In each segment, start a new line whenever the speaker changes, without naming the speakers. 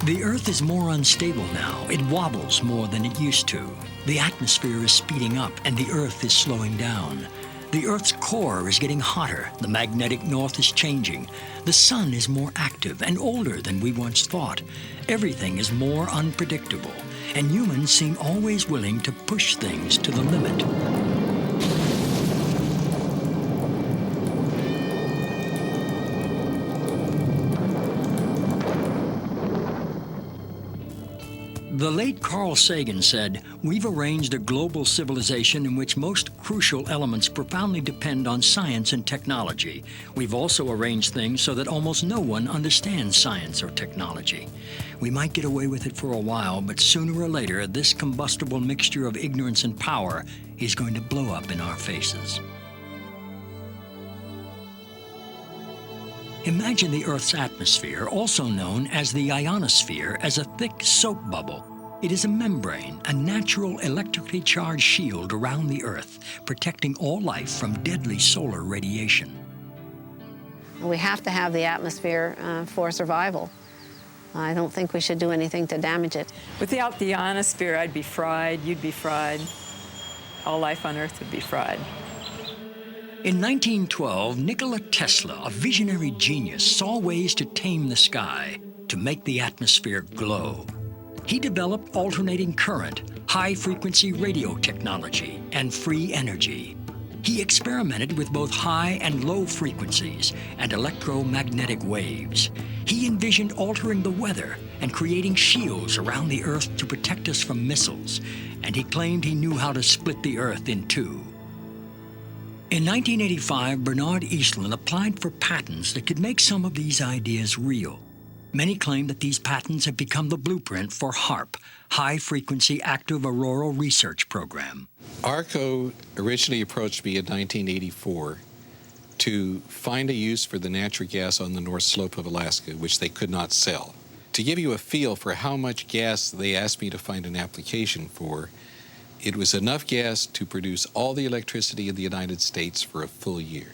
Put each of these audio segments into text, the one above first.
The Earth is more unstable now. It wobbles more than it used to. The atmosphere is speeding up and the Earth is slowing down. The Earth's core is getting hotter. The magnetic north is changing. The sun is more active and older than we once thought. Everything is more unpredictable, and humans seem always willing to push things to the limit. The late Carl Sagan said, "We've arranged a global civilization in which most crucial elements profoundly depend on science and technology. We've also arranged things so that almost no one understands science or technology. We might get away with it for a while, but sooner or later, this combustible mixture of ignorance and power is going to blow up in our faces." Imagine the Earth's atmosphere, also known as the ionosphere, as a thick soap bubble. It is a membrane, a natural electrically charged shield around the Earth, protecting all life from deadly solar radiation.
We have to have the atmosphere for survival. I don't think we should do anything to damage it.
Without the ionosphere, I'd be fried, you'd be fried. All life on Earth would be fried.
In 1912, Nikola Tesla, a visionary genius, saw ways to tame the sky, to make the atmosphere glow. He developed alternating current, high-frequency radio technology, and free energy. He experimented with both high and low frequencies and electromagnetic waves. He envisioned altering the weather and creating shields around the Earth to protect us from missiles, and he claimed he knew how to split the Earth in two. In 1985, Bernard Eastlund applied for patents that could make some of these ideas real. Many claim that these patents have become the blueprint for HAARP, High Frequency Active Auroral Research Program.
ARCO originally approached me in 1984 to find a use for the natural gas on the North Slope of Alaska, which they could not sell. To give you a feel for how much gas they asked me to find an application for, it was enough gas to produce all the electricity in the United States for a full year.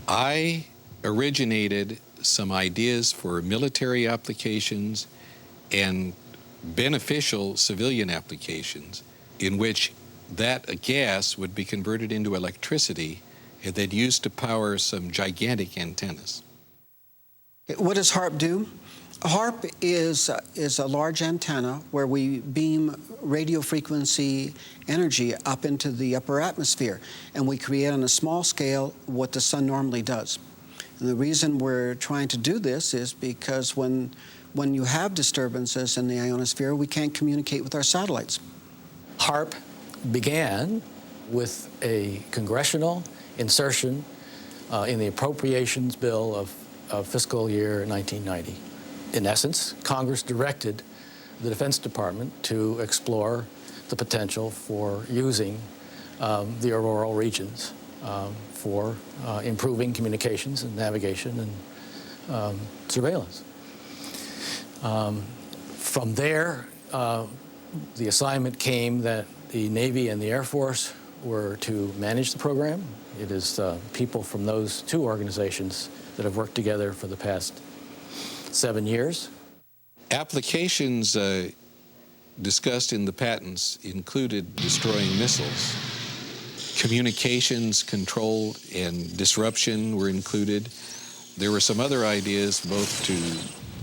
I originated some ideas for military applications and beneficial civilian applications in which that gas would be converted into electricity and then used to power some gigantic antennas.
What does HAARP do? HAARP is a large antenna where we beam radio frequency energy up into the upper atmosphere, and we create on a small scale what the sun normally does. And the reason we're trying to do this is because when you have disturbances in the ionosphere, we can't communicate with our satellites.
HAARP began with a congressional insertion in the appropriations bill of fiscal year 1990. In essence, Congress directed the Defense Department to explore the potential for using the auroral regions for improving communications and navigation and surveillance. From there, the assignment came that the Navy and the Air Force were to manage the program. It is people from those two organizations that have worked together for the past 7 years.
Applications discussed in the patents included destroying missiles. Communications control and disruption were included. There were some other ideas both to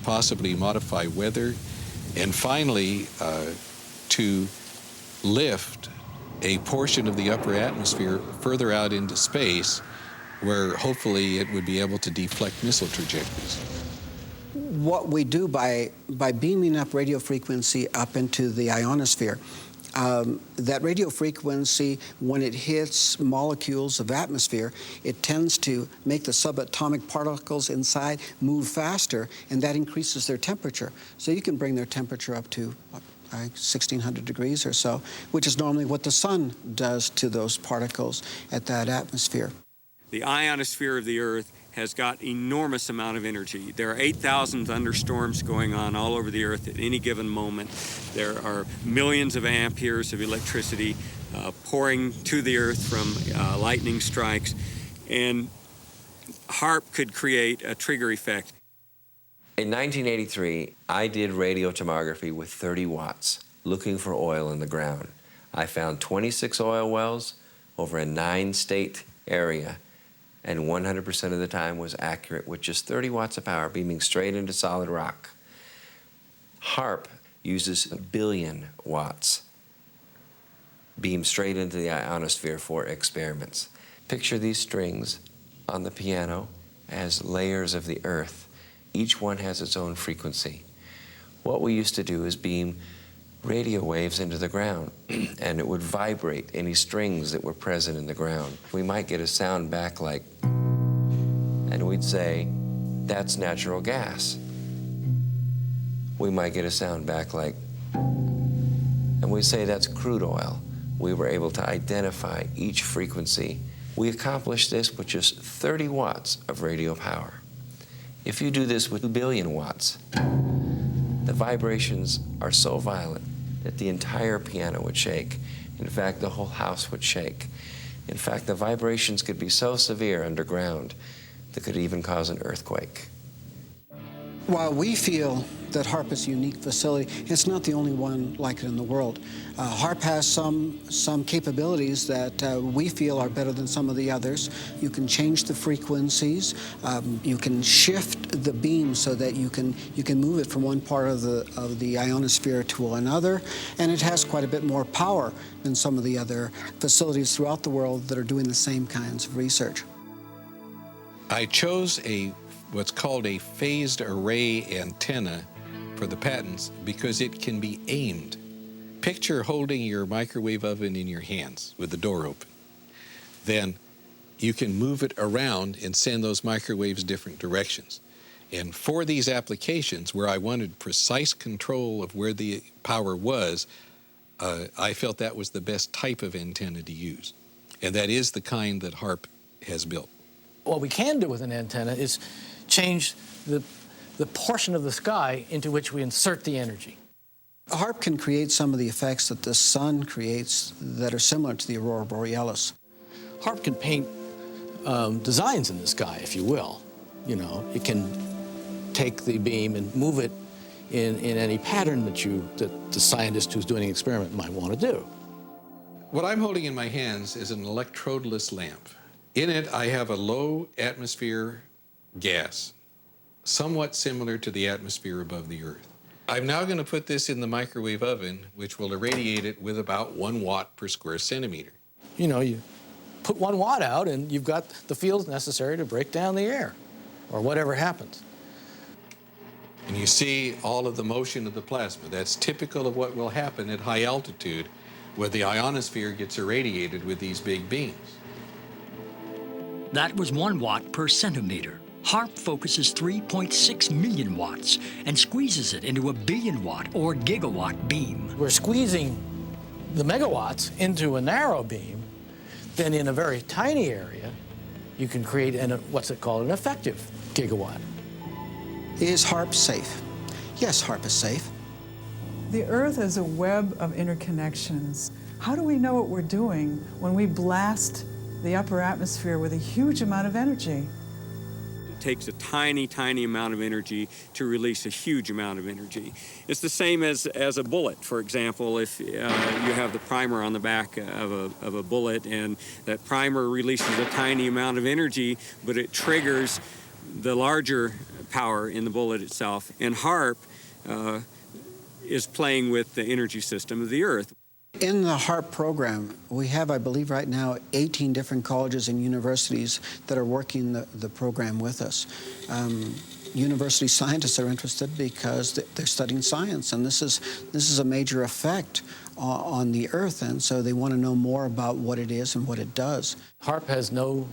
possibly modify weather and finally to lift a portion of the upper atmosphere further out into space where hopefully it would be able to deflect missile trajectories.
What we do by beaming up radio frequency up into the ionosphere, that radio frequency, when it hits molecules of atmosphere, it tends to make the subatomic particles inside move faster, and that increases their temperature. So you can bring their temperature up to 1,600 degrees or so, which is normally what the sun does to those particles at that atmosphere.
The ionosphere of the Earth has got enormous amount of energy. There are 8,000 thunderstorms going on all over the Earth at any given moment. There are millions of amperes of electricity pouring to the Earth from lightning strikes, and HAARP could create a trigger effect.
In 1983, I did radiotomography with 30 watts, looking for oil in the ground. I found 26 oil wells over a 9-state area, and 100% of the time was accurate with just 30 watts of power beaming straight into solid rock. HAARP uses 1 billion watts beamed straight into the ionosphere for experiments. Picture these strings on the piano as layers of the earth. Each one has its own frequency. What we used to do is beam radio waves into the ground, and it would vibrate any strings that were present in the ground. We might get a sound back like, and we'd say, that's natural gas. We might get a sound back like, and we'd say that's crude oil. We were able to identify each frequency. We accomplished this with just 30 watts of radio power. If you do this with 2 billion watts, the vibrations are so violent that the entire piano would shake. In fact, the whole house would shake. In fact, the vibrations could be so severe underground that could even cause an earthquake.
While we feel that HAARP is a unique facility, it's not the only one like it in the world. HAARP has some capabilities that we feel are better than some of the others. You can change the frequencies. You can shift the beam so that you can move it from one part of the ionosphere to another, and it has quite a bit more power than some of the other facilities throughout the world that are doing the same kinds of research.
I chose what's called a phased array antenna for the patents because it can be aimed. Picture holding your microwave oven in your hands with the door open. Then you can move it around and send those microwaves different directions. And for these applications where I wanted precise control of where the power was, I felt that was the best type of antenna to use. And that is the kind that HAARP has built.
What we can do with an antenna is change the portion of the sky into which we insert the energy.
HAARP can create some of the effects that the sun creates that are similar to the aurora borealis.
HAARP can paint designs in the sky, if you will. You know, it can take the beam and move it in any pattern that the scientist who's doing an experiment might want to do.
What I'm holding in my hands is an electrodeless lamp. In it, I have a low atmosphere gas, somewhat similar to the atmosphere above the Earth. I'm now going to put this in the microwave oven, which will irradiate it with about 1 watt per square centimeter.
You know, you put 1 watt out and you've got the fields necessary to break down the air, or whatever happens.
And you see all of the motion of the plasma. That's typical of what will happen at high altitude, where the ionosphere gets irradiated with these big beams.
That was 1 watt per centimeter. HAARP focuses 3.6 million watts and squeezes it into a billion-watt or gigawatt beam.
We're squeezing the megawatts into a narrow beam. Then in a very tiny area, you can create what's it called, an effective gigawatt.
Is HAARP safe? Yes, HAARP is safe.
The Earth is a web of interconnections. How do we know what we're doing when we blast the upper atmosphere with a huge amount of energy?
It takes a tiny, tiny amount of energy to release a huge amount of energy. It's the same as a bullet, for example. If you have the primer on the back of a bullet, and that primer releases a tiny amount of energy, but it triggers the larger power in the bullet itself. And HAARP is playing with the energy system of the Earth.
In the HAARP program, we have, I believe right now, 18 different colleges and universities that are working the program with us. University scientists are interested because they're studying science, and this is a major effect on the Earth, and so they want to know more about what it is and what it does.
HAARP has no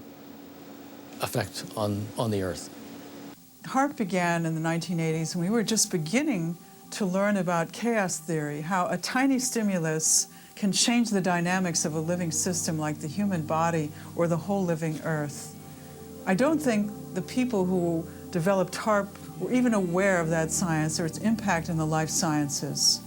effect on the Earth.
HAARP began in the 1980s, and we were just beginning to learn about chaos theory, how a tiny stimulus can change the dynamics of a living system like the human body or the whole living Earth. I don't think the people who developed HAARP were even aware of that science or its impact in the life sciences.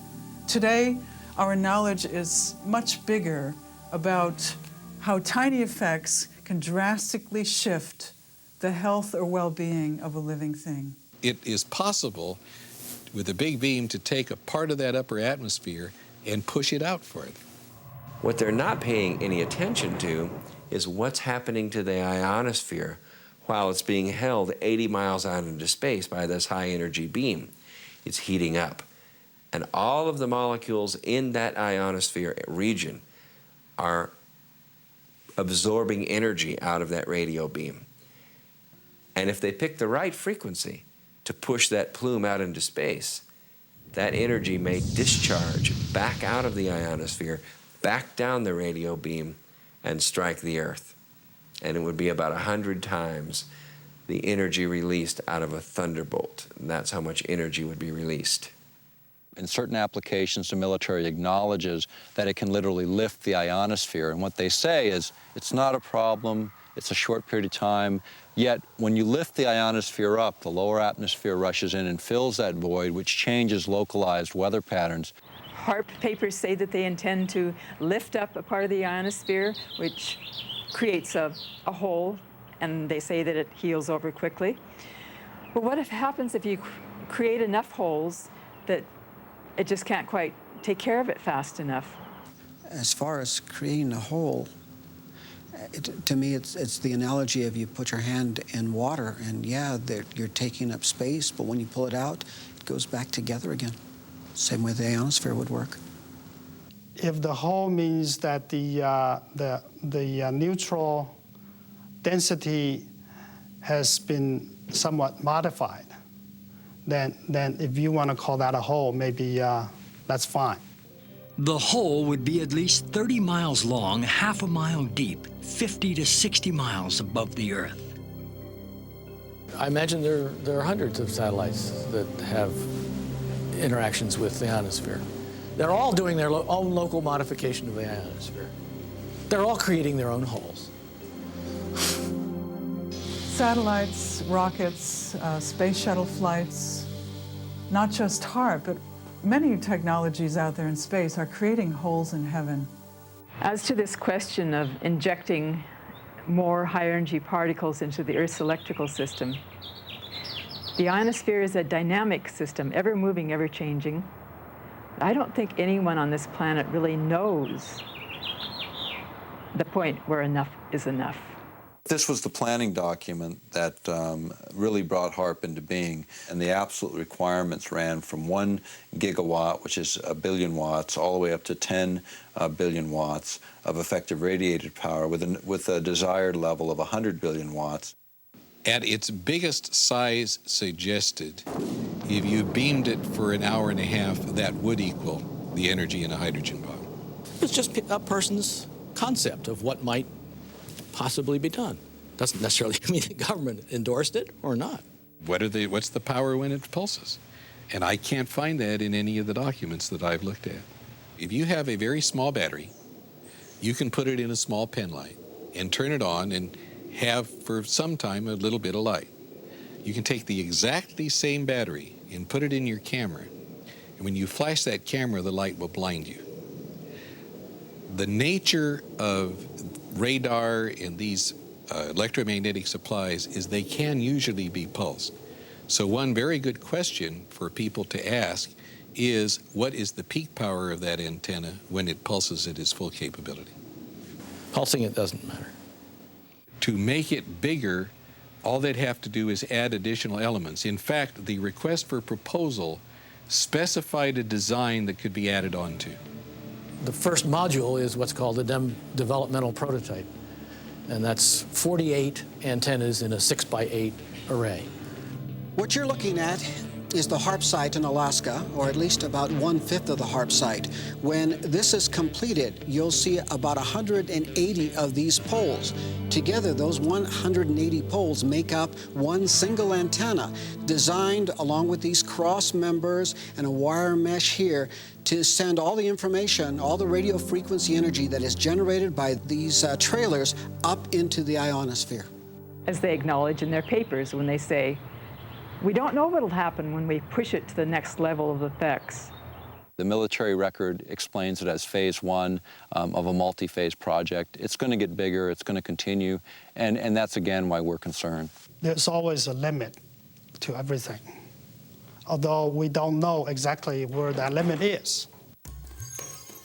Today, our knowledge is much bigger about how tiny effects can drastically shift the health or well-being of a living thing.
It is possible with a big beam to take a part of that upper atmosphere and push it out further.
What they're not paying any attention to is what's happening to the ionosphere while it's being held 80 miles out into space by this high energy beam. It's heating up. And all of the molecules in that ionosphere region are absorbing energy out of that radio beam. And if they pick the right frequency to push that plume out into space, that energy may discharge back out of the ionosphere, back down the radio beam, and strike the Earth. And it would be about 100 times the energy released out of a thunderbolt. And that's how much energy would be released.
In certain applications, the military acknowledges that it can literally lift the ionosphere. And what they say is, it's not a problem, it's a short period of time, yet when you lift the ionosphere up, the lower atmosphere rushes in and fills that void, which changes localized weather patterns.
HAARP papers say that they intend to lift up a part of the ionosphere, which creates a hole, and they say that it heals over quickly. But what happens if you create enough holes that it just can't quite take care of it fast enough?
As far as creating a hole, to me, it's the analogy of you put your hand in water, and yeah, you're taking up space, but when you pull it out, it goes back together again. Same way the ionosphere would work.
If the hole means that the neutral density has been somewhat modified, then if you want to call that a hole, maybe that's fine.
The hole would be at least 30 miles long, half a mile deep, 50 to 60 miles above the Earth.
I imagine there are hundreds of satellites that have interactions with the ionosphere. They're all doing their own local modification of the ionosphere. They're all creating their own holes.
Satellites, rockets, space shuttle flights, not just HAARP, but many technologies out there in space are creating holes in heaven.
As to this question of injecting more high-energy particles into the Earth's electrical system, the ionosphere is a dynamic system, ever moving, ever changing. I don't think anyone on this planet really knows the point where enough is enough.
This was the planning document that really brought HAARP into being, and the absolute requirements ran from 1 gigawatt, which is 1 billion watts, all the way up to 10 billion watts of effective radiated power with a desired level of 100 billion watts.
At its biggest size suggested, if you beamed it for an hour and a half, that would equal the energy in a hydrogen bomb.
It's just a person's concept of what might possibly be done. Doesn't necessarily mean the government endorsed it or not.
What's the power when it pulses? And I can't find that in any of the documents that I've looked at. If you have a very small battery, you can put it in a small pen light and turn it on and have for some time a little bit of light. You can take the exactly same battery and put it in your camera, and when you flash that camera, the light will blind you. The nature of radar and these electromagnetic supplies is they can usually be pulsed. So one very good question for people to ask is, what is the peak power of that antenna when it pulses at its full capability?
Pulsing it doesn't matter.
To make it bigger, all they'd have to do is add additional elements. In fact, the request for proposal specified a design that could be added onto.
The first module is what's called a developmental prototype, and that's 48 antennas in a 6x8 array.
What you're looking at is the HAARP site in Alaska, or at least about 1/5 of the HAARP site. When this is completed, you'll see about 180 of these poles. Together, those 180 poles make up one single antenna, designed along with these cross members and a wire mesh here to send all the information, all the radio frequency energy that is generated by these trailers up into the ionosphere.
As they acknowledge in their papers when they say, we don't know what will happen when we push it to the next level of effects.
The military record explains it as phase 1 of a multi-phase project. It's going to get bigger, it's going to continue, and that's again why we're concerned.
There's always a limit to everything, although we don't know exactly where that limit is.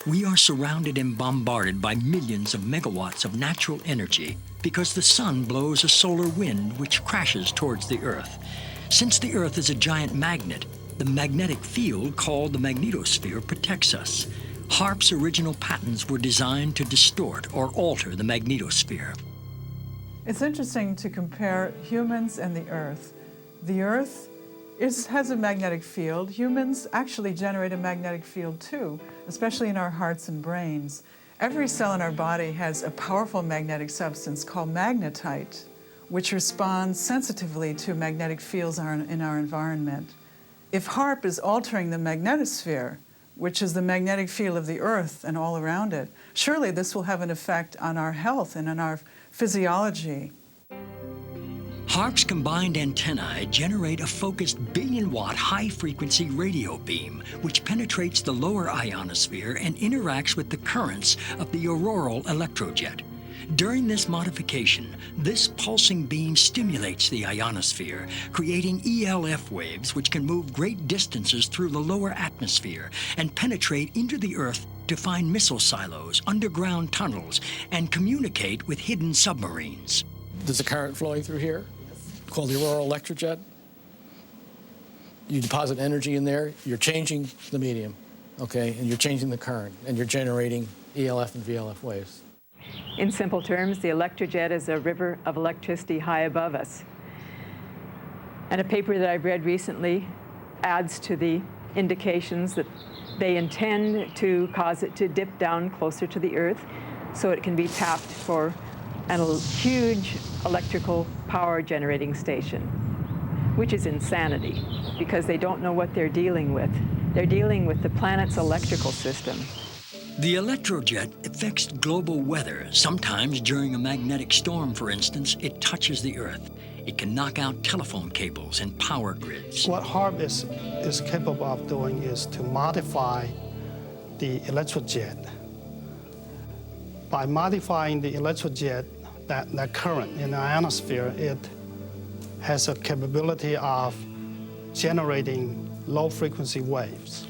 We are surrounded and bombarded by millions of megawatts of natural energy because the sun blows a solar wind which crashes towards the Earth. Since the Earth is a giant magnet, the magnetic field called the magnetosphere protects us. HAARP's original patents were designed to distort or alter the magnetosphere.
It's interesting to compare humans and the Earth. The Earth has a magnetic field. Humans actually generate a magnetic field too, especially in our hearts and brains. Every cell in our body has a powerful magnetic substance called magnetite, which responds sensitively to magnetic fields in our environment. If HAARP is altering the magnetosphere, which is the magnetic field of the Earth and all around it, surely this will have an effect on our health and on our physiology.
HAARP's combined antennae generate a focused billion-watt high-frequency radio beam, which penetrates the lower ionosphere and interacts with the currents of the auroral electrojet. During this modification, this pulsing beam stimulates the ionosphere, creating ELF waves which can move great distances through the lower atmosphere and penetrate into the Earth to find missile silos, underground tunnels, and communicate with hidden submarines.
There's a current flowing through here called the auroral electrojet. You deposit energy in there, you're changing the medium, okay, and you're changing the current, and you're generating ELF and VLF waves.
In simple terms, the electrojet is a river of electricity high above us. And a paper that I've read recently adds to the indications that they intend to cause it to dip down closer to the Earth so it can be tapped for a huge electrical power generating station, which is insanity because they don't know what they're dealing with. They're dealing with the planet's electrical system.
The electrojet affects global weather. Sometimes during a magnetic storm, for instance, it touches the Earth. It can knock out telephone cables and power grids.
What HAARP is capable of doing is to modify the electrojet. By modifying the electrojet, that current in the ionosphere, it has a capability of generating low-frequency waves.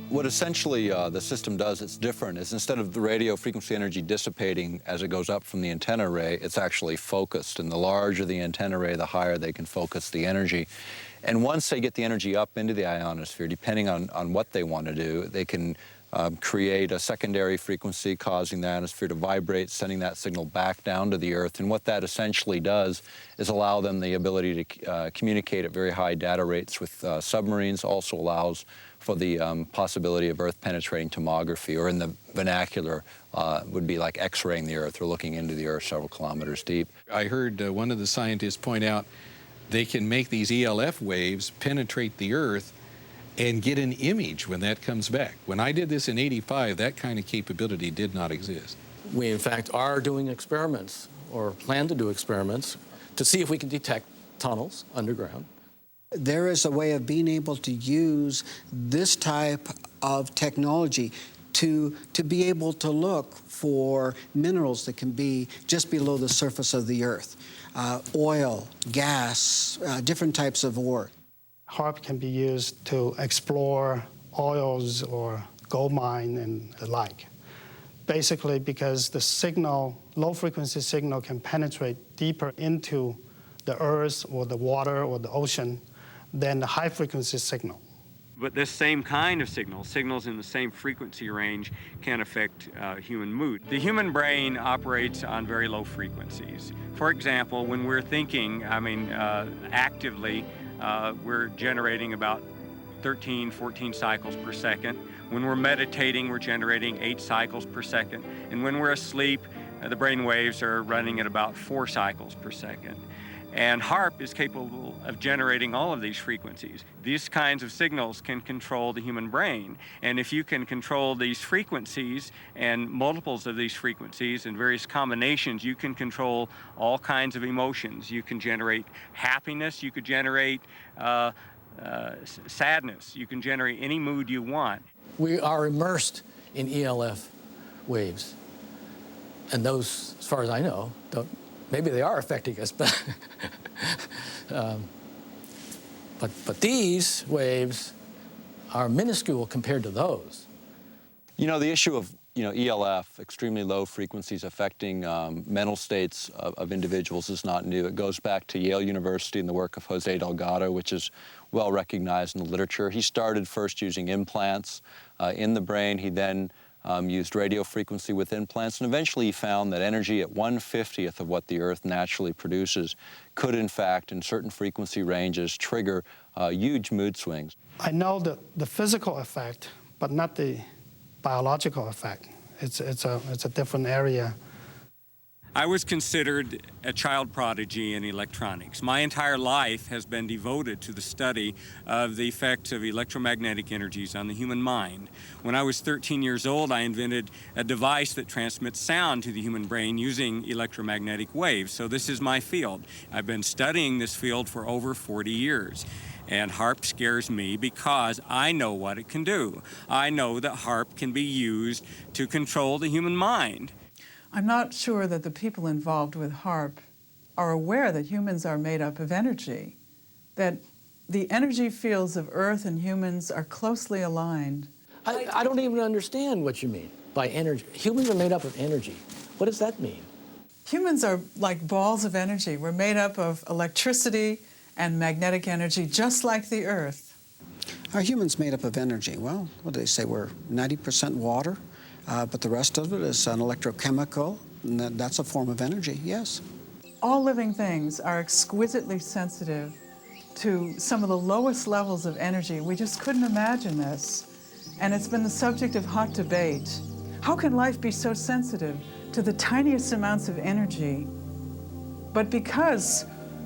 What essentially the system does that's different is instead of the radio frequency energy dissipating as it goes up from the antenna array, it's actually focused. And the larger the antenna array, the higher they can focus the energy. And once they get the energy up into the ionosphere, depending on what they want to do, they can create a secondary frequency causing the ionosphere to vibrate, sending that signal back down to the Earth. And what that essentially does is allow them the ability to communicate at very high data rates with submarines, also allows for the possibility of Earth-penetrating tomography, or in the vernacular would be like X-raying the Earth or looking into the Earth several kilometers deep.
I heard one of the scientists point out they can make these ELF waves penetrate the Earth and get an image when that comes back. When I did this in '85, that kind of capability did not exist.
We, in fact, are doing experiments, or plan to do experiments, to see if we can detect tunnels underground.
There is a way of being able to use this type of technology to be able to look for minerals that can be just below the surface of the Earth. Oil, gas, different types of ore.
HAARP can be used to explore oils or gold mine and the like. Basically because the signal, low-frequency signal, can penetrate deeper into the Earth or the water or the ocean than the high-frequency signal.
But this same kind of signals in the same frequency range, can affect human mood. The human brain operates on very low frequencies. For example, when we're thinking, actively, we're generating about 13, 14 cycles per second. When we're meditating, we're generating 8 cycles per second. And when we're asleep, the brain waves are running at about 4 cycles per second. And HAARP is capable of generating all of these frequencies. These kinds of signals can control the human brain. And if you can control these frequencies and multiples of these frequencies and various combinations, you can control all kinds of emotions. You can generate happiness, you could generate sadness, you can generate any mood you want.
We are immersed in ELF waves. And those, as far as I know, maybe they are affecting us, but But these waves are minuscule compared to those.
You know, the issue of ELF, extremely low frequencies affecting mental states of individuals, is not new. It goes back to Yale University and the work of Jose Delgado, which is well recognized in the literature. He started first using implants in the brain. He then used radio frequency with implants, and eventually he found that energy at 1/50th of what the Earth naturally produces could, in fact, in certain frequency ranges, trigger huge mood swings.
I know the physical effect, but not the biological effect. It's a different area.
I was considered a child prodigy in electronics. My entire life has been devoted to the study of the effects of electromagnetic energies on the human mind. When I was 13 years old, I invented a device that transmits sound to the human brain using electromagnetic waves. So this is my field. I've been studying this field for over 40 years. And HAARP scares me because I know what it can do. I know that HAARP can be used to control the human mind.
I'm not sure that the people involved with HAARP are aware that humans are made up of energy, that the energy fields of Earth and humans are closely aligned.
I don't even understand what you mean by energy. Humans are made up of energy. What does that mean?
Humans are like balls of energy. We're made up of electricity and magnetic energy, just like the Earth.
Are humans made up of energy? Well, what do they say? We're 90% water, but the rest of it is an electrochemical, and that's a form of energy, yes.
All living things are exquisitely sensitive to some of the lowest levels of energy. We just couldn't imagine this. And it's been the subject of hot debate. How can life be so sensitive to the tiniest amounts of energy? But because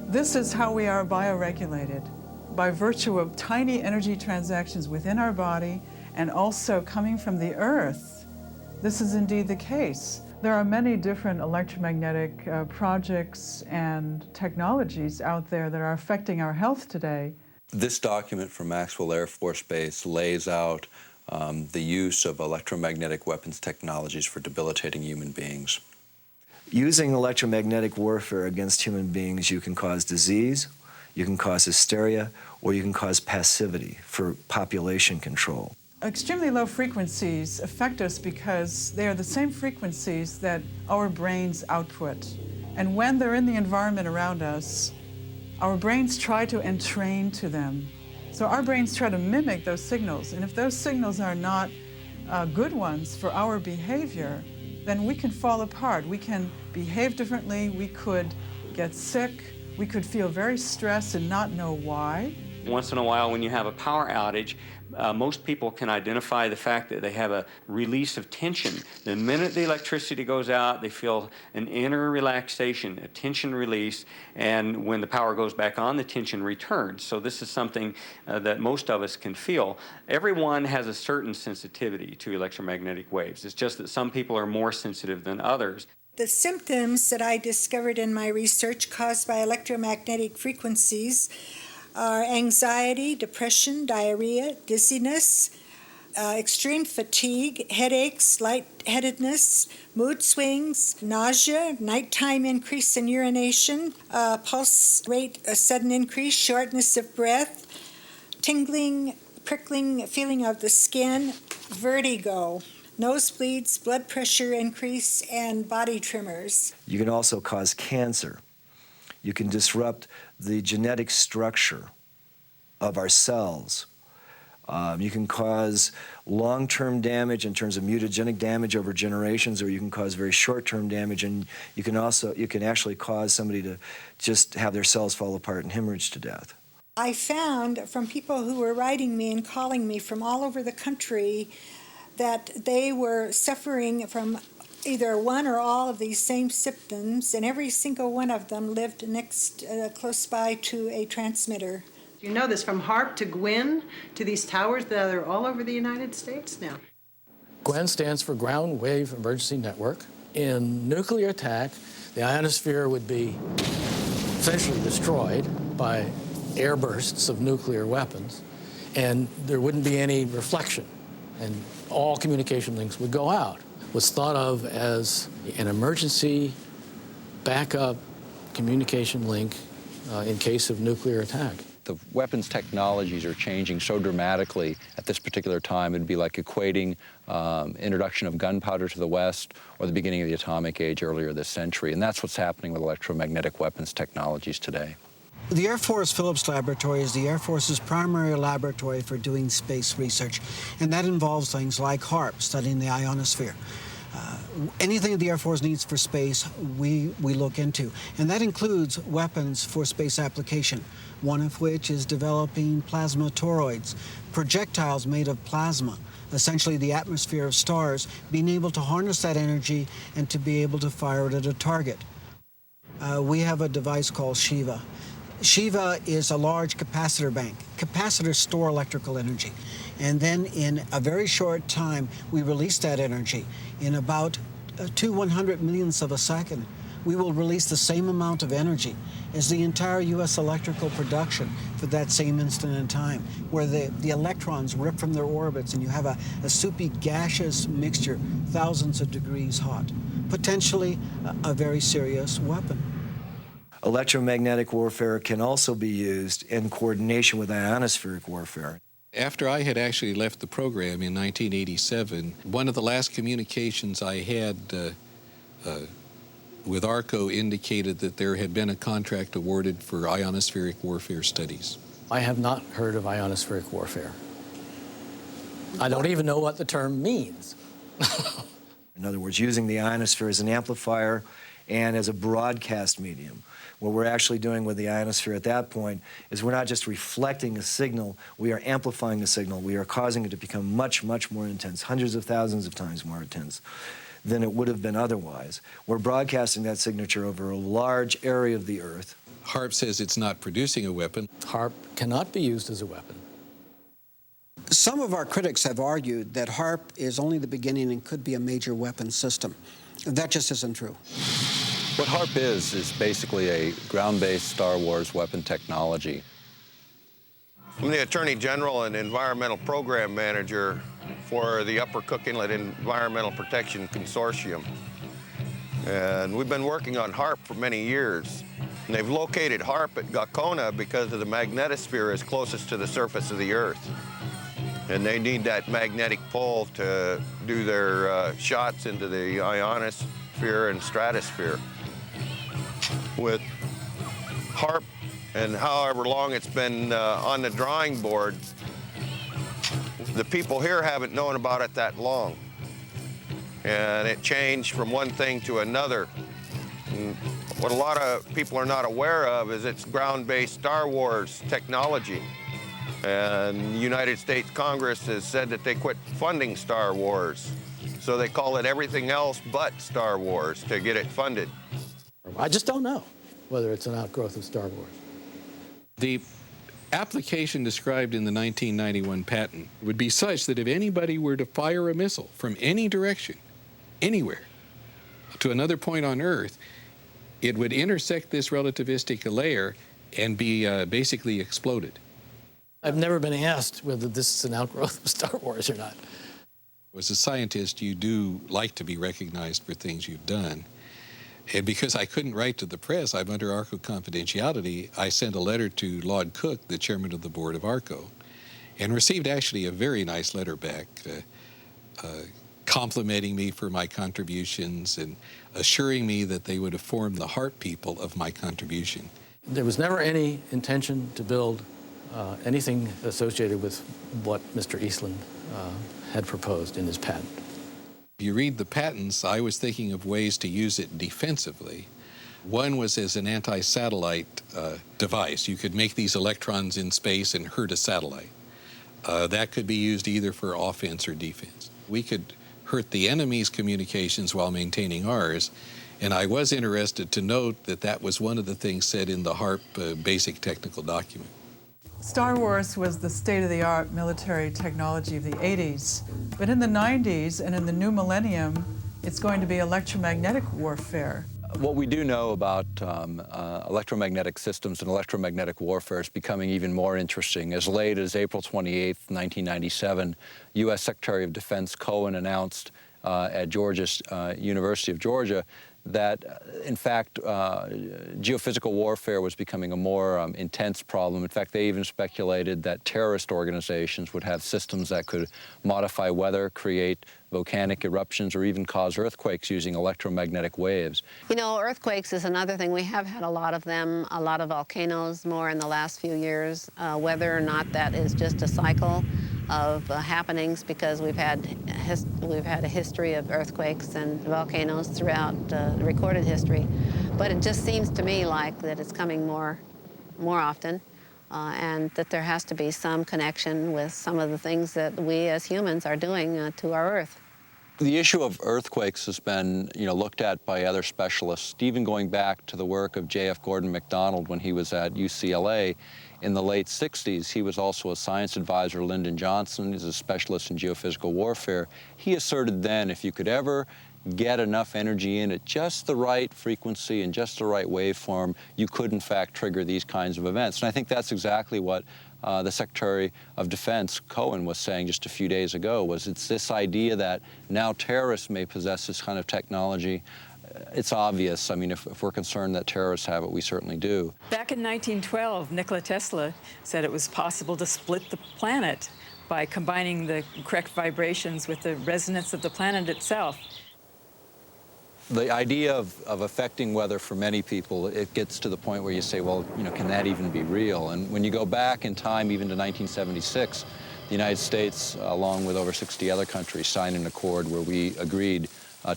this is how we are bioregulated, by virtue of tiny energy transactions within our body and also coming from the Earth, this is indeed the case. There are many different electromagnetic projects and technologies out there that are affecting our health today.
This document from Maxwell Air Force Base lays out the use of electromagnetic weapons technologies for debilitating human beings.
Using electromagnetic warfare against human beings, you can cause disease, you can cause hysteria, or you can cause passivity for population control.
Extremely low frequencies affect us because they are the same frequencies that our brains output. And when they're in the environment around us, our brains try to entrain to them. So our brains try to mimic those signals. And if those signals are not good ones for our behavior, then we can fall apart. We can behave differently, we could get sick, we could feel very stressed and not know why.
Once in a while when you have a power outage, most people can identify the fact that they have a release of tension. The minute the electricity goes out, they feel an inner relaxation, a tension release, and when the power goes back on, the tension returns. So this is something that most of us can feel. Everyone has a certain sensitivity to electromagnetic waves. It's just that some people are more sensitive than others.
The symptoms that I discovered in my research caused by electromagnetic frequencies are anxiety, depression, diarrhea, dizziness, extreme fatigue, headaches, lightheadedness, mood swings, nausea, nighttime increase in urination, pulse rate, a sudden increase, shortness of breath, tingling, prickling feeling of the skin, vertigo, nosebleeds, blood pressure increase, and body tremors.
You can also cause cancer. You can disrupt the genetic structure of our cells. You can cause long-term damage in terms of mutagenic damage over generations, or you can cause very short-term damage, and you can actually cause somebody to just have their cells fall apart and hemorrhage to death.
I found from people who were writing me and calling me from all over the country that they were suffering from either one or all of these same symptoms, and every single one of them lived close by to a transmitter.
You know this from HAARP to GWIN to these towers that are all over the United States now.
GWEN stands for Ground Wave Emergency Network. In nuclear attack, the ionosphere would be essentially destroyed by air bursts of nuclear weapons, and there wouldn't be any reflection, and all communication links would go out. Was thought of as an emergency backup communication link in case of nuclear attack.
the weapons technologies are changing so dramatically at this particular time. It'd be like equating introduction of gunpowder to the West or the beginning of the atomic age earlier this century. And that's what's happening with electromagnetic weapons technologies today.
The Air Force Phillips Laboratory is the Air Force's primary laboratory for doing space research, and that involves things like HAARP, studying the ionosphere. Anything the Air Force needs for space, we look into, and that includes weapons for space application, one of which is developing plasma toroids, projectiles made of plasma, essentially the atmosphere of stars, being able to harness that energy and to be able to fire it at a target. We have a device called Shiva. Shiva is a large capacitor bank. Capacitors store electrical energy. And then in a very short time, we release that energy. In about 100 millionths of a second, we will release the same amount of energy as the entire U.S. electrical production for that same instant in time, where the electrons rip from their orbits and you have a soupy gaseous mixture, thousands of degrees hot. Potentially a very serious weapon.
Electromagnetic warfare can also be used in coordination with ionospheric warfare.
After I had actually left the program in 1987, one of the last communications I had with ARCO indicated that there had been a contract awarded for ionospheric warfare studies.
I have not heard of ionospheric warfare. I don't even know what the term means.
In other words, using the ionosphere as an amplifier and as a broadcast medium. What we're actually doing with the ionosphere at that point is we're not just reflecting a signal, we are amplifying the signal. We are causing it to become much, much more intense, hundreds of thousands of times more intense than it would have been otherwise. We're broadcasting that signature over a large area of the Earth.
HAARP says it's not producing a weapon.
HAARP cannot be used as a weapon.
Some of our critics have argued that HAARP is only the beginning and could be a major weapons system. That just isn't true.
What HAARP is basically a ground-based Star Wars weapon technology.
I'm the Attorney General and Environmental Program Manager for the Upper Cook Inlet Environmental Protection Consortium. And we've been working on HAARP for many years. And they've located HAARP at Gakona because of the magnetosphere is closest to the surface of the Earth. And they need that magnetic pole to do their shots into the ionosphere and stratosphere. With HAARP and however long it's been on the drawing board, the people here haven't known about it that long. And it changed from one thing to another. And what a lot of people are not aware of is it's ground-based Star Wars technology. And the United States Congress has said that they quit funding Star Wars. So they call it everything else but Star Wars to get it funded.
I just don't know whether it's an outgrowth of Star Wars.
The application described in the 1991 patent would be such that if anybody were to fire a missile from any direction, anywhere, to another point on Earth, it would intersect this relativistic layer and be basically exploded.
I've never been asked whether this is an outgrowth of Star Wars or not.
As a scientist, you do like to be recognized for things you've done. And because I couldn't write to the press, I'm under ARCO confidentiality, I sent a letter to Lord Cook, the chairman of the board of ARCO, and received actually a very nice letter back complimenting me for my contributions and assuring me that they would inform the HAARP people of my contribution.
There was never any intention to build anything associated with what Mr. Eastland had proposed in his patent.
If you read the patents, I was thinking of ways to use it defensively. One was as an anti-satellite device. You could make these electrons in space and hurt a satellite. That could be used either for offense or defense. We could hurt the enemy's communications while maintaining ours, and I was interested to note that that was one of the things said in the HAARP basic technical document.
Star Wars was the state-of-the-art military technology of the 80s, but in the 90s and in the new millennium, it's going to be electromagnetic warfare.
What we do know about electromagnetic systems and electromagnetic warfare is becoming even more interesting. As late as April 28, 1997, U.S. Secretary of Defense Cohen announced at University of Georgia that, in fact, geophysical warfare was becoming a more intense problem. In fact, they even speculated that terrorist organizations would have systems that could modify weather, create volcanic eruptions, or even cause earthquakes using electromagnetic waves.
You know, earthquakes is another thing. We have had a lot of them, a lot of volcanoes more in the last few years. Whether or not that is just a cycle of happenings, because we've had a history of earthquakes and volcanoes throughout recorded history, but it just seems to me like that it's coming more often, and that there has to be some connection with some of the things that we as humans are doing to our Earth.
The issue of earthquakes has been, looked at by other specialists, even going back to the work of J.F. Gordon MacDonald when he was at UCLA in the late 60s. He was also a science advisor. Lyndon Johnson is a specialist in geophysical warfare. He asserted then if you could ever get enough energy in at just the right frequency and just the right waveform, you could in fact trigger these kinds of events. And I think that's exactly what the Secretary of Defense, Cohen, was saying just a few days ago, was it's this idea that now terrorists may possess this kind of technology. It's obvious. I mean, if we're concerned that terrorists have it, we certainly do.
Back in 1912, Nikola Tesla said it was possible to split the planet by combining the correct vibrations with the resonance of the planet itself.
The idea of affecting weather for many people, it gets to the point where you say, well, can that even be real? And when you go back in time, even to 1976, the United States, along with over 60 other countries, signed an accord where we agreed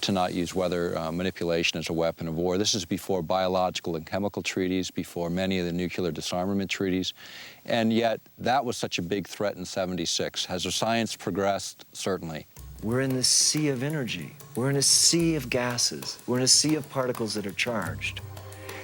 to not use weather manipulation as a weapon of war. This is before biological and chemical treaties, before many of the nuclear disarmament treaties. And yet, that was such a big threat in '76. Has the science progressed? Certainly.
We're in this sea of energy. We're in a sea of gases. We're in a sea of particles that are charged.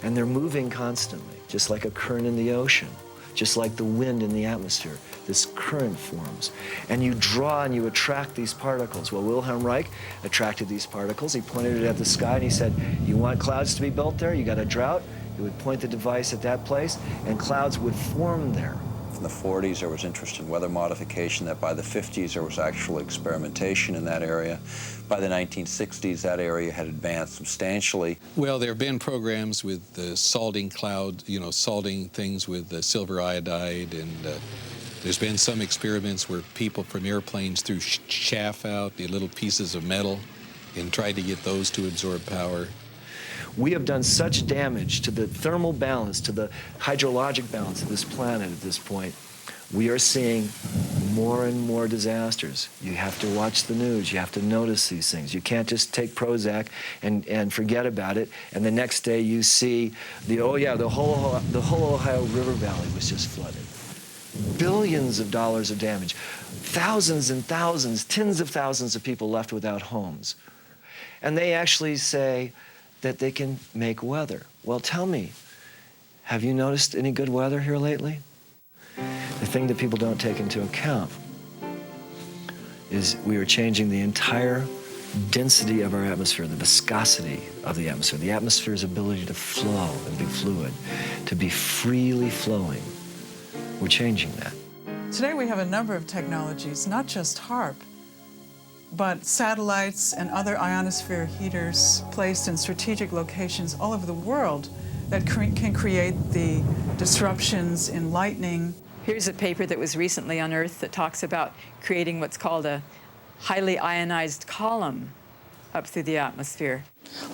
And they're moving constantly, just like a current in the ocean, just like the wind in the atmosphere. This current forms. And you draw and you attract these particles. Well, Wilhelm Reich attracted these particles. He pointed it at the sky and he said, you want clouds to be built there? You got a drought? He would point the device at that place and clouds would form there.
In the 40s, there was interest in weather modification, that by the 50s, there was actual experimentation in that area. By the 1960s, that area had advanced substantially.
Well, there have been programs with salting clouds, salting things with silver iodide, and there's been some experiments where people from airplanes threw chaff out, the little pieces of metal, and tried to get those to absorb power.
We have done such damage to the thermal balance, to the hydrologic balance of this planet at this point. We are seeing more and more disasters. You have to watch the news. You have to notice these things. You can't just take Prozac and forget about it, and the next day you see the whole Ohio River Valley was just flooded. Billions of dollars of damage. Thousands and thousands, tens of thousands of people left without homes. And they actually say that they can make weather. Well, tell me, have you noticed any good weather here lately? The thing that people don't take into account is we are changing the entire density of our atmosphere, the viscosity of the atmosphere's ability to flow and be fluid, to be freely flowing. We're changing that.
Today we have a number of technologies, not just HAARP, but satellites and other ionosphere heaters placed in strategic locations all over the world that can create the disruptions in lightning.
Here's a paper that was recently unearthed that talks about creating what's called a highly ionized column up through the atmosphere.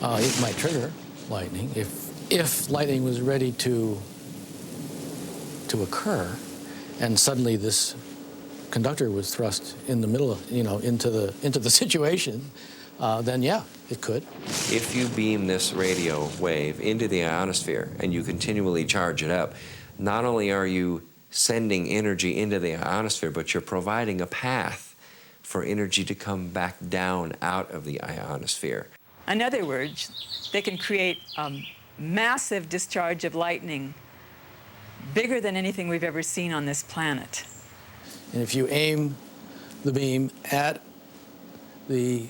It might trigger lightning if lightning was ready to occur, and suddenly this conductor was thrust in the middle of, into the situation, then yeah, it could.
If you beam this radio wave into the ionosphere and you continually charge it up, not only are you sending energy into the ionosphere, but you're providing a path for energy to come back down out of the ionosphere.
In other words, they can create a massive discharge of lightning, bigger than anything we've ever seen on this planet.
And if you aim the beam at the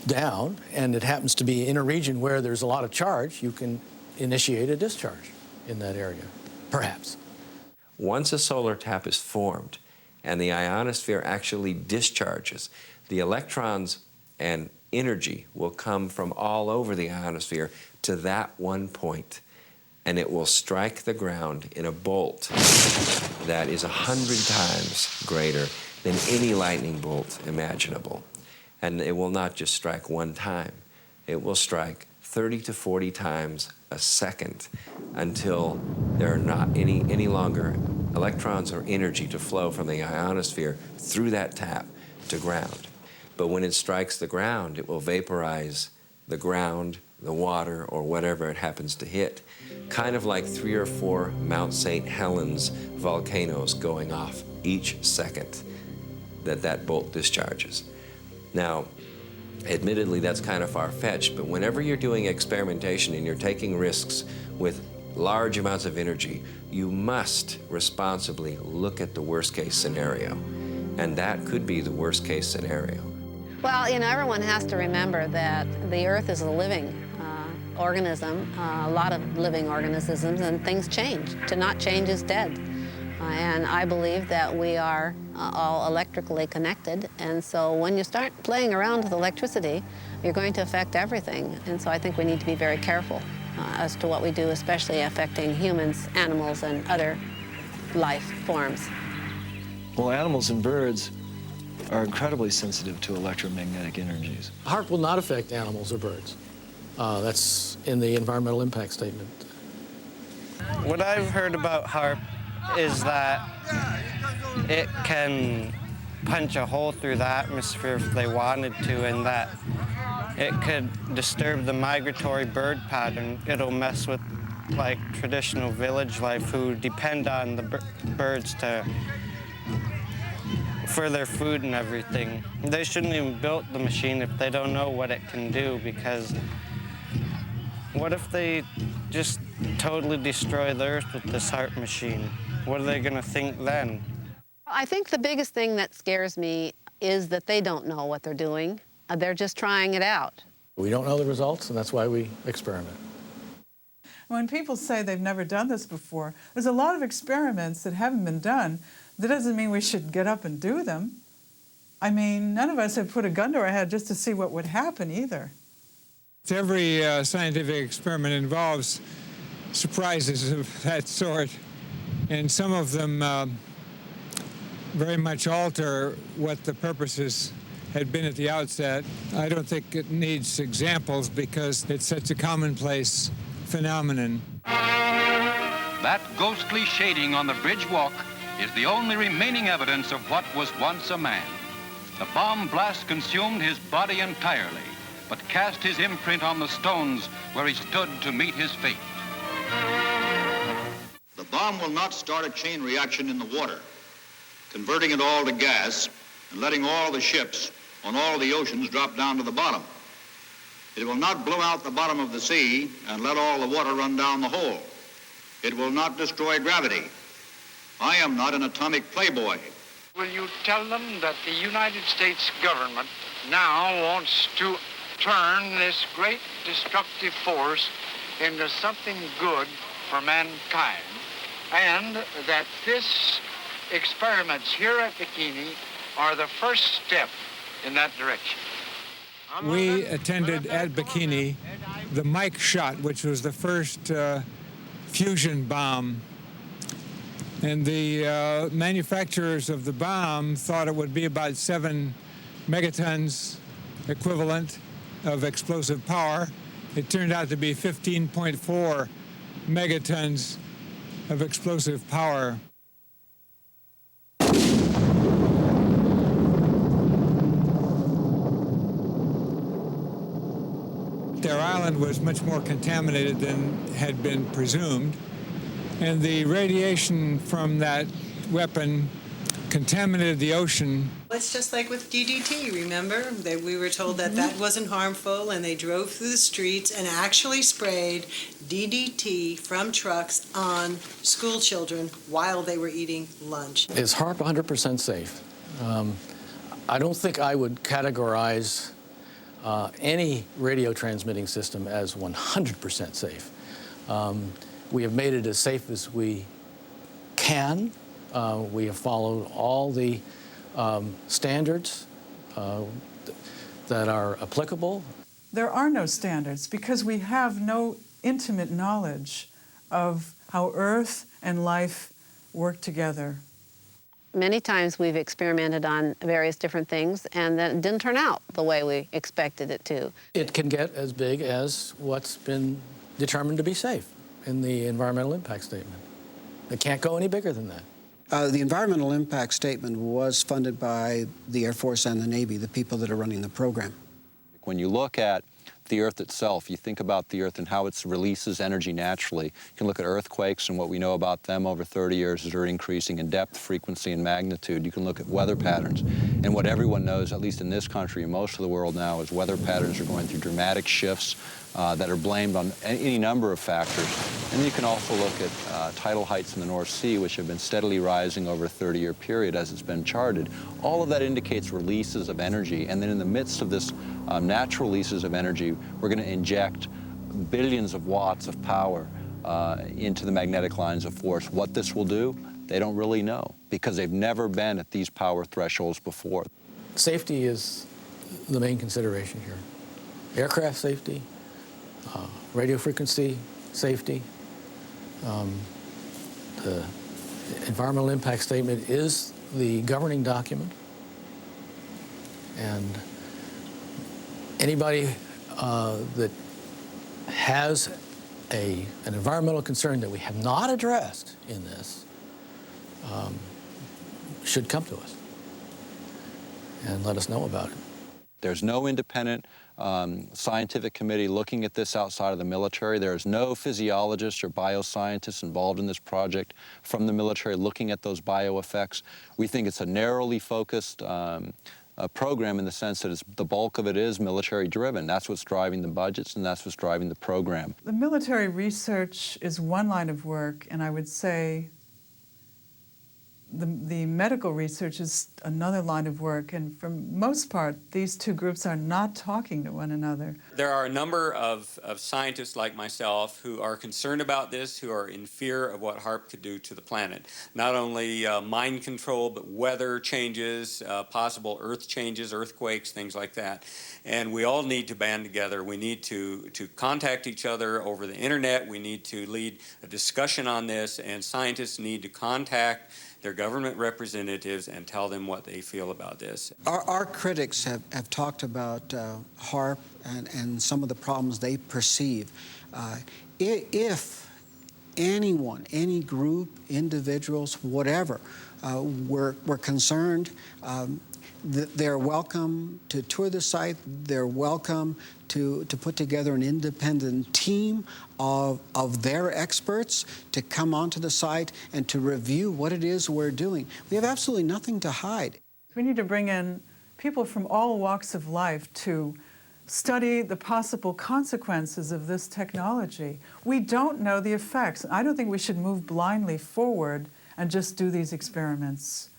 down, and it happens to be in a region where there's a lot of charge, you can initiate a discharge in that area, perhaps.
Once a solar tap is formed and the ionosphere actually discharges, the electrons and energy will come from all over the ionosphere to that one point, and it will strike the ground in a bolt that is 100 times greater than any lightning bolt imaginable. And it will not just strike one time. It will strike 30 to 40 times a second until there are not any longer electrons or energy to flow from the ionosphere through that tap to ground. But when it strikes the ground, it will vaporize the ground, the water, or whatever it happens to hit, kind of like 3 or 4 Mount St. Helens volcanoes going off each second that bolt discharges. Now, admittedly, that's kind of far-fetched, but whenever you're doing experimentation and you're taking risks with large amounts of energy, you must responsibly look at the worst-case scenario, and that could be the worst-case scenario.
Well, you know, everyone has to remember that the Earth is a living organism, a lot of living organisms, and things change. To not change is dead. And I believe that we are all electrically connected, and so when you start playing around with electricity, you're going to affect everything. And so I think we need to be very careful as to what we do, especially affecting humans, animals, and other life forms.
Well, animals and birds are incredibly sensitive to electromagnetic energies.
HAARP will not affect animals or birds. That's in the environmental impact statement.
What I've heard about HAARP is that it can punch a hole through the atmosphere if they wanted to, and that it could disturb the migratory bird pattern. It'll mess with like traditional village life who depend on the birds for their food and everything. They shouldn't even build the machine if they don't know what it can do, because what if they just totally destroy the Earth with this HAARP machine? What are they going to think then?
I think the biggest thing that scares me is that they don't know what they're doing. They're just trying it out.
We don't know the results, and that's why we experiment.
When people say they've never done this before, there's a lot of experiments that haven't been done. That doesn't mean we should get up and do them. I mean, none of us have put a gun to our head just to see what would happen either.
Every scientific experiment involves surprises of that sort, and some of them very much alter what the purposes had been at the outset. I don't think it needs examples because it's such a commonplace phenomenon.
That ghostly shading on the bridge walk is the only remaining evidence of what was once a man. The bomb blast consumed his body entirely, but cast his imprint on the stones where he stood to meet his fate.
The bomb will not start a chain reaction in the water, converting it all to gas and letting all the ships on all the oceans drop down to the bottom. It will not blow out the bottom of the sea and let all the water run down the hole. It will not destroy gravity. I am not an atomic playboy.
Will you tell them that the United States government now wants to turn this great destructive force into something good for mankind, and that this experiments here at Bikini are the first step in that direction?
We attended at Bikini the Mike shot, which was the first fusion bomb. And the manufacturers of the bomb thought it would be about 7 megatons equivalent of explosive power. It turned out to be 15.4 megatons of explosive power. Their island was much more contaminated than had been presumed, and the radiation from that weapon contaminated the ocean.
It's just like with DDT, remember? We were told that that wasn't harmful, and they drove through the streets and actually sprayed DDT from trucks on school children while they were eating lunch.
Is HAARP 100% safe? I don't think I would categorize any radio transmitting system as 100% safe. We have made it as safe as we can. We have followed all the standards. that are applicable.
There are no standards because we have no intimate knowledge of how Earth and life work together.
Many times we've experimented on various different things and then it didn't turn out the way we expected it to.
It can get as big as what's been determined to be safe in the environmental impact statement. It can't go any bigger than that.
The environmental impact statement was funded by the Air Force and the Navy, the people that are running the program.
When you look at the Earth itself, you think about the Earth and how it releases energy naturally. You can look at earthquakes and what we know about them over 30 years is they're increasing in depth, frequency, and magnitude. You can look at weather patterns. And what everyone knows, at least in this country and most of the world now, is weather patterns are going through dramatic shifts that are blamed on any number of factors. And then you can also look at tidal heights in the North Sea, which have been steadily rising over a 30-year period as it's been charted. All of that indicates releases of energy. And then in the midst of this natural releases of energy, we're going to inject billions of watts of power into the magnetic lines of force. What this will do, they don't really know because they've never been at these power thresholds before.
Safety is the main consideration here. Aircraft safety, radio frequency safety. The environmental impact statement is the governing document. And anybody that has an environmental concern that we have not addressed in this should come to us and let us know about it.
There's no independent scientific committee looking at this outside of the military. There's no physiologists or bioscientists involved in this project from the military looking at those bioeffects. We think it's a narrowly focused program in the sense that the bulk of it is military-driven. That's what's driving the budgets, and that's what's driving the program.
The military research is one line of work, and I would say the medical research is another line of work, and for most part, these two groups are not talking to one another.
There are a number of scientists like myself who are concerned about this, who are in fear of what HAARP could do to the planet. Not only mind control, but weather changes, possible earth changes, earthquakes, things like that. And we all need to band together. We need to contact each other over the internet. We need to lead a discussion on this, and scientists need to contact their government representatives and tell them what they feel about this.
Our critics have talked about HAARP and some of the problems they perceive. If anyone, any group, individuals, whatever, were concerned, they're welcome to tour the site. They're welcome to put together an independent team of their experts to come onto the site and to review what it is we're doing. We have absolutely nothing to hide.
We need to bring in people from all walks of life to study the possible consequences of this technology. We don't know the effects. I don't think we should move blindly forward and just do these experiments.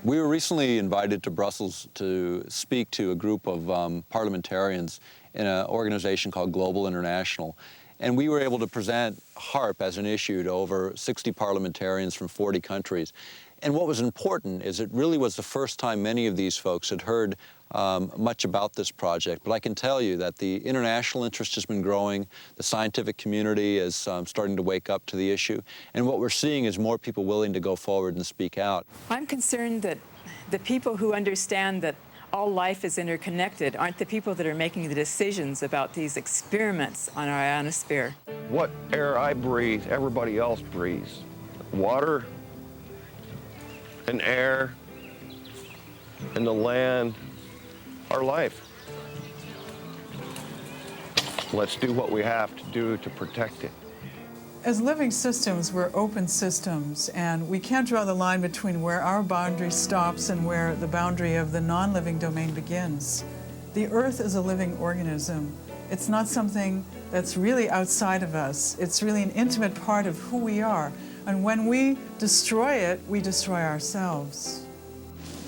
We were recently invited to Brussels to speak to a group of parliamentarians in an organization called Global International. And we were able to present HAARP as an issue to over 60 parliamentarians from 40 countries. And what was important is it really was the first time many of these folks had heard much about this project. But I can tell you that the international interest has been growing. The scientific community is starting to wake up to the issue. And what we're seeing is more people willing to go forward and speak out.
I'm concerned that the people who understand that all life is interconnected aren't the people that are making the decisions about these experiments on our ionosphere.
What air I breathe, everybody else breathes. Water and air and the land, our life. Let's do what we have to do to protect it.
As living systems, we're open systems, and we can't draw the line between where our boundary stops and where the boundary of the non-living domain begins. The Earth is a living organism. It's not something that's really outside of us. It's really an intimate part of who we are. And when we destroy it, we destroy ourselves.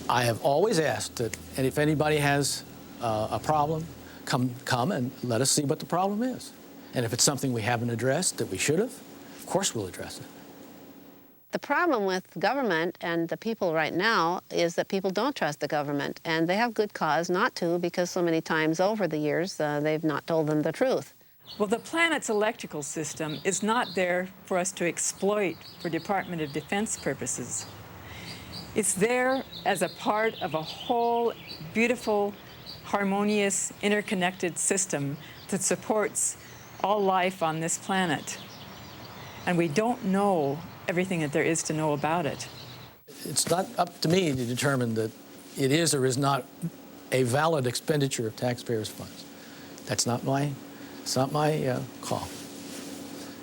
I have always asked that, and if anybody has a problem, come and let us see what the problem is. And if it's something we haven't addressed that we should have, of course we'll address it.
The problem with government and the people right now is that people don't trust the government, and they have good cause not to, because so many times over the years they've not told them the truth.
Well, the planet's electrical system is not there for us to exploit for Department of Defense purposes. It's there as a part of a whole beautiful, harmonious, interconnected system that supports all life on this planet. And we don't know everything that there is to know about it.
It's not up to me to determine that it is or is not a valid expenditure of taxpayers' funds. It's not my call.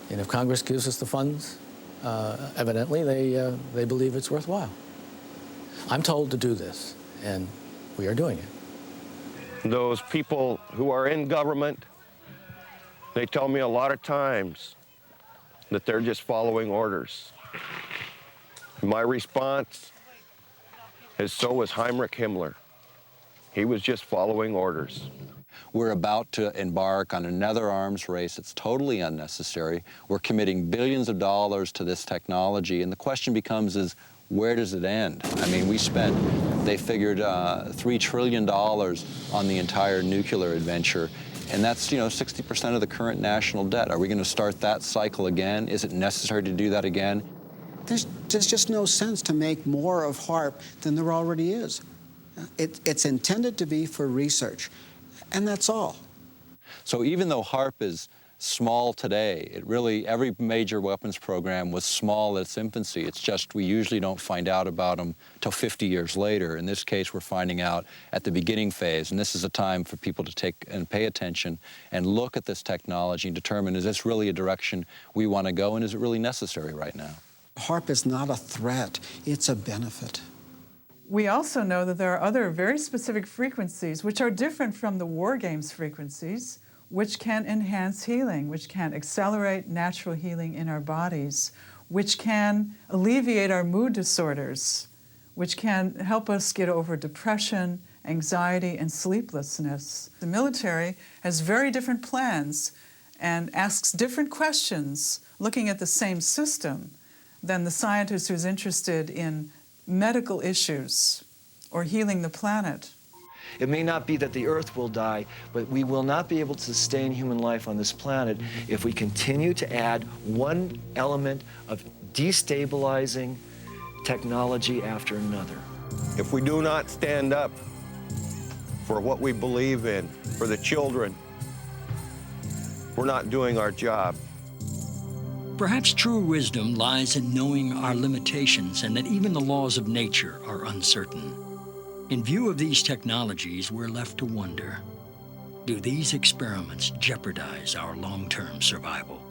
And if Congress gives us the funds, evidently they believe it's worthwhile. I'm told to do this, and we are doing it.
Those people who are in government, they tell me a lot of times that they're just following orders. My response is, so was Heinrich Himmler. He was just following orders.
We're about to embark on another arms race. It's totally unnecessary. We're committing billions of dollars to this technology, and the question becomes is, where does it end? I mean, they figured $3 trillion on the entire nuclear adventure, and that's, 60% of the current national debt. Are we going to start that cycle again? Is it necessary to do that again?
There's just no sense to make more of HAARP than there already is. It's intended to be for research, and that's all.
So even though HAARP is small today, every major weapons program was small at its infancy. It's just we usually don't find out about them till 50 years later. In this case, we're finding out at the beginning phase, and this is a time for people to take and pay attention and look at this technology and determine, is this really a direction we want to go, and is it really necessary right now?
HAARP is not a threat, it's a benefit.
We also know that there are other very specific frequencies which are different from the war games frequencies, which can enhance healing, which can accelerate natural healing in our bodies, which can alleviate our mood disorders, which can help us get over depression, anxiety, and sleeplessness. The military has very different plans and asks different questions looking at the same system than the scientist who's interested in medical issues or healing the planet.
It may not be that the Earth will die, but we will not be able to sustain human life on this planet if we continue to add one element of destabilizing technology after another.
If we do not stand up for what we believe in, for the children, we're not doing our job.
Perhaps true wisdom lies in knowing our limitations and that even the laws of nature are uncertain. In view of these technologies, we're left to wonder, do these experiments jeopardize our long-term survival?